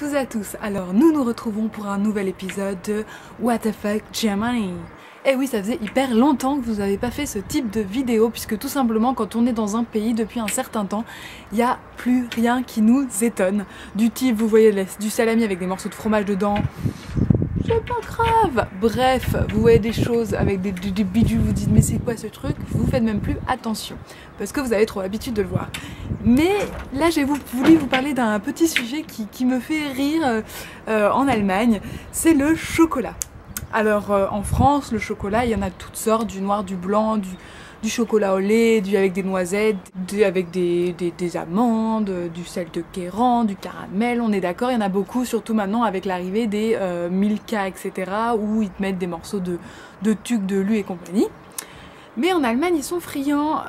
toutes et à tous, alors nous nous retrouvons pour un nouvel épisode de What the fuck Germany. Et oui, ça faisait hyper longtemps que vous n'avez pas fait ce type de vidéo, puisque tout simplement quand on est dans un pays depuis un certain temps, il n'y a plus rien qui nous étonne. Du type, vous voyez du salami avec des morceaux de fromage dedans, c'est pas grave. Bref, vous voyez des choses avec des bidules, vous dites mais c'est quoi ce truc? Vous faites même plus attention, parce que vous avez trop l'habitude de le voir. Mais là j'ai voulu vous parler d'un petit sujet qui me fait rire en Allemagne, c'est le chocolat. Alors en France, le chocolat, il y en a toutes sortes, du noir, du blanc, du chocolat au lait, avec des noisettes, avec des amandes, du sel de Kéran, du caramel, on est d'accord, il y en a beaucoup, surtout maintenant avec l'arrivée des Milka, etc., où ils te mettent des morceaux de tuque, de lu et compagnie. Mais en Allemagne, ils sont friands,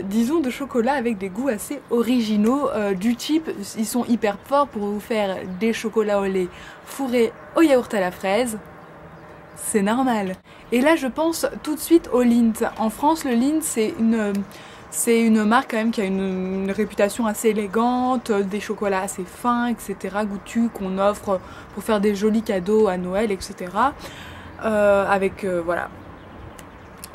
disons, de chocolat avec des goûts assez originaux, du type, ils sont hyper forts pour vous faire des chocolats au lait fourrés au yaourt à la fraise. C'est normal. Et là je pense tout de suite au Lindt. En France le Lindt c'est une marque quand même qui a une réputation assez élégante, des chocolats assez fins, etc. goûtus qu'on offre pour faire des jolis cadeaux à Noël, etc. Voilà.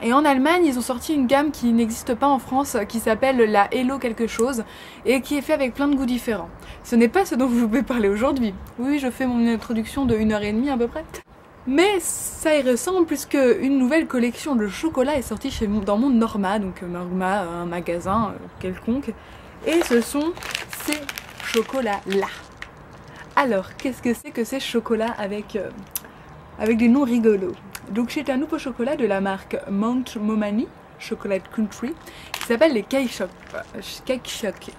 Et en Allemagne, ils ont sorti une gamme qui n'existe pas en France, qui s'appelle la Hello quelque chose, et qui est fait avec plein de goûts différents. Ce n'est pas ce dont je vais parler aujourd'hui. Oui, je fais mon introduction de 1h30 à peu près. Mais ça y ressemble puisque une nouvelle collection de chocolat est sortie dans mon Norma, donc Norma, un magasin quelconque, et ce sont ces chocolats-là. Alors, qu'est-ce que c'est que ces chocolats avec des noms rigolos? Donc c'est un nouveau chocolat de la marque Mount Momani, Chocolate Country, qui s'appelle les Cake Shock.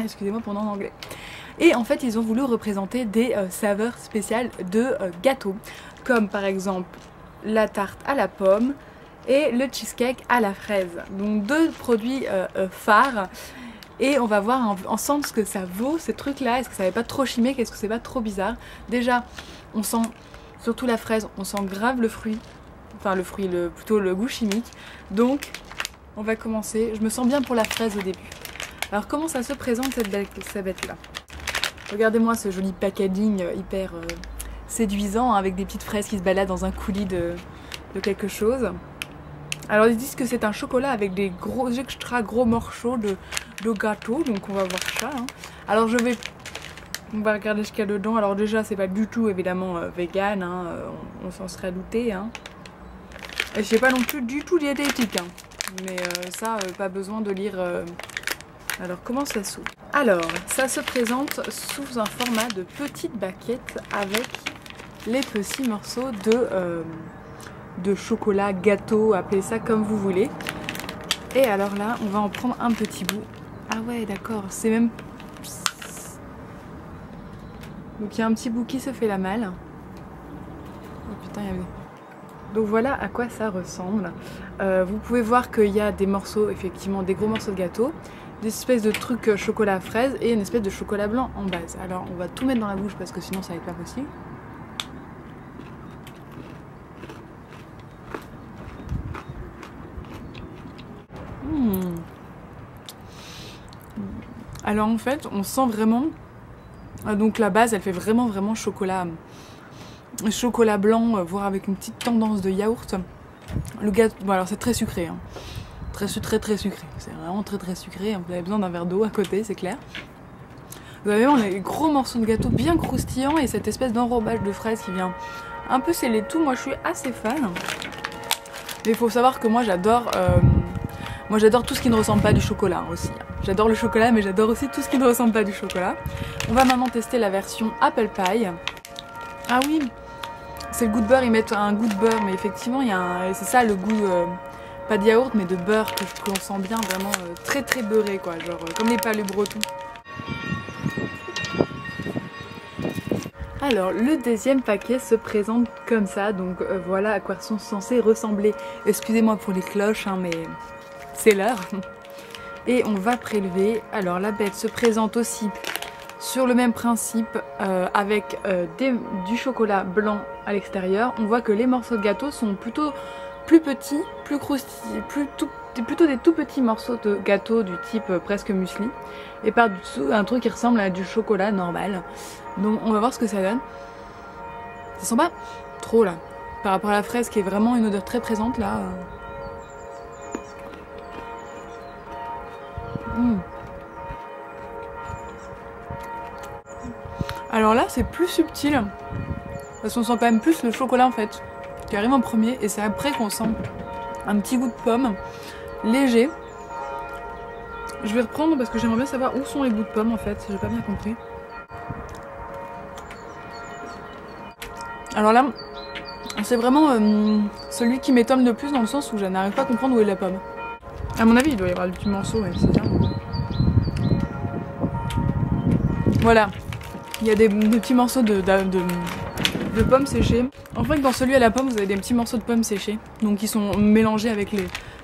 Excusez-moi pour le nom en anglais. Et en fait, ils ont voulu représenter des saveurs spéciales de gâteaux, comme par exemple la tarte à la pomme et le cheesecake à la fraise. Donc deux produits phares. Et on va voir ensemble ce que ça vaut, ces trucs-là. Est-ce que ça n'est pas trop chimique? Est-ce que c'est pas trop bizarre? Déjà, on sent, surtout la fraise, on sent grave le fruit. Enfin le fruit, plutôt le goût chimique. Donc, on va commencer. Je me sens bien pour la fraise au début. Alors comment ça se présente cette bête-là? Regardez-moi ce joli packaging hyper séduisant, hein, avec des petites fraises qui se baladent dans un coulis de quelque chose. Alors ils disent que c'est un chocolat avec des extra gros morceaux de gâteau, donc on va voir ça. Hein. Alors on va regarder ce qu'il y a dedans. Alors déjà c'est pas du tout évidemment vegan, hein, on s'en serait douté. Hein. Et c'est pas non plus du tout diététique, hein. Mais ça, pas besoin de lire... Alors comment ça s'ouvre? Alors ça se présente sous un format de petite baguette avec les petits morceaux de chocolat, gâteau, appelez ça comme vous voulez. Et alors là on va en prendre un petit bout. Ah ouais d'accord, c'est même... Donc il y a un petit bout qui se fait la malle. Oh putain, il y avait... Donc voilà à quoi ça ressemble. Vous pouvez voir qu'il y a des morceaux, effectivement des gros morceaux de gâteau, des espèces de trucs chocolat fraise et une espèce de chocolat blanc en base. Alors on va tout mettre dans la bouche parce que sinon ça va être pas possible. Alors en fait on sent vraiment, donc la base elle fait vraiment chocolat blanc, voire avec une petite tendance de yaourt. Le gâteau, bon alors c'est très sucré, hein. Très sucré, c'est vraiment très sucré, vous avez besoin d'un verre d'eau à côté, c'est clair. Vous avez vraiment les gros morceaux de gâteau bien croustillants et cette espèce d'enrobage de fraises qui vient un peu sceller tout. Moi je suis assez fan, mais il faut savoir que moi j'adore tout ce qui ne ressemble pas à du chocolat aussi. J'adore le chocolat, mais j'adore aussi tout ce qui ne ressemble pas à du chocolat. On va maintenant tester la version Apple Pie. Ah oui, c'est le goût de beurre, ils mettent un goût de beurre, mais effectivement, c'est ça le goût, pas de yaourt, mais de beurre qu'on sent bien, vraiment très beurré, quoi, genre comme les palus bretons. Alors, le deuxième paquet se présente comme ça, donc voilà à quoi sont censés ressembler. Excusez-moi pour les cloches, hein, mais c'est l'heure. Et on va prélever. Alors, la bête se présente aussi sur le même principe, avec du chocolat blanc à l'extérieur. On voit que les morceaux de gâteau sont plutôt plus petits, plus croustillants, plutôt des tout petits morceaux de gâteau du type presque muesli. Et par-dessous un truc qui ressemble à du chocolat normal. Donc on va voir ce que ça donne. Ça sent pas trop là. Par rapport à la fraise qui est vraiment une odeur très présente là. Alors là c'est plus subtil. Parce qu'on sent quand même plus le chocolat en fait. Qui arrive en premier et c'est après qu'on sent un petit goût de pomme. Léger. Je vais reprendre parce que j'aimerais bien savoir où sont les bouts de pomme en fait. J'ai pas bien compris. Alors là, c'est vraiment celui qui m'étonne le plus dans le sens où je n'arrive pas à comprendre où est la pomme. À mon avis, il doit y avoir des petits morceaux, mais c'est ça. Voilà, il y a des petits morceaux de pommes séchées. Enfin, dans celui à la pomme, vous avez des petits morceaux de pommes séchées, donc qui sont mélangés avec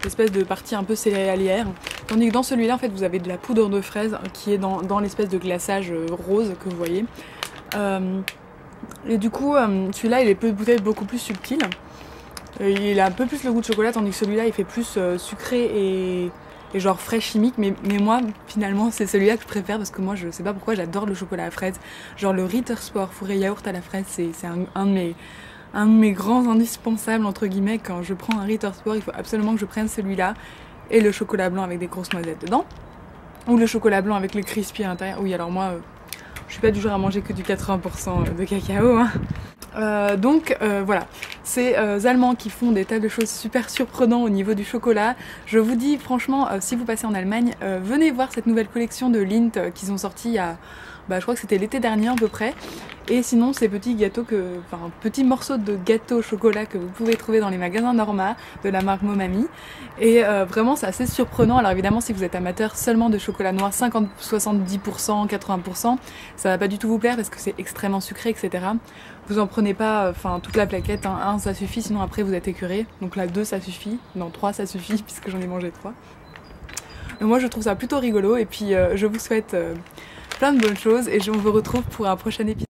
l'espèce de partie un peu céréalière. Tandis que dans celui-là, en fait, vous avez de la poudre de fraise qui est dans l'espèce de glaçage rose que vous voyez. Et du coup, celui-là, il est peut-être beaucoup plus subtil. Il a un peu plus le goût de chocolat, tandis que celui-là, il fait plus sucré et genre frais chimique. Mais moi, finalement, c'est celui-là que je préfère parce que moi, je sais pas pourquoi, j'adore le chocolat à fraise. Genre le Rittersport fourré yaourt à la fraise, c'est un de mes grands indispensables, entre guillemets. Quand je prends un Rittersport, il faut absolument que je prenne celui-là et le chocolat blanc avec des grosses noisettes dedans. Ou le chocolat blanc avec le crispy à l'intérieur. Oui, alors moi... je suis pas du genre à manger que du 80% de cacao. Hein. Donc voilà, ces Allemands qui font des tas de choses super surprenantes au niveau du chocolat. Je vous dis franchement, si vous passez en Allemagne, venez voir cette nouvelle collection de Lindt qu'ils ont sorti il y a... je crois que c'était l'été dernier à peu près. Et sinon ces petits gâteaux petits morceaux de gâteau au chocolat que vous pouvez trouver dans les magasins Norma de la marque Momami. Et vraiment c'est assez surprenant. Alors évidemment si vous êtes amateur seulement de chocolat noir 50, 70%, 80%, ça va pas du tout vous plaire parce que c'est extrêmement sucré, etc. Vous en prenez pas toute la plaquette, hein. 1 ça suffit, sinon après vous êtes écœuré. Donc là 2 ça suffit, non 3 ça suffit puisque j'en ai mangé 3. Donc moi je trouve ça plutôt rigolo et puis je vous souhaite plein de bonnes choses et je vous retrouve pour un prochain épisode.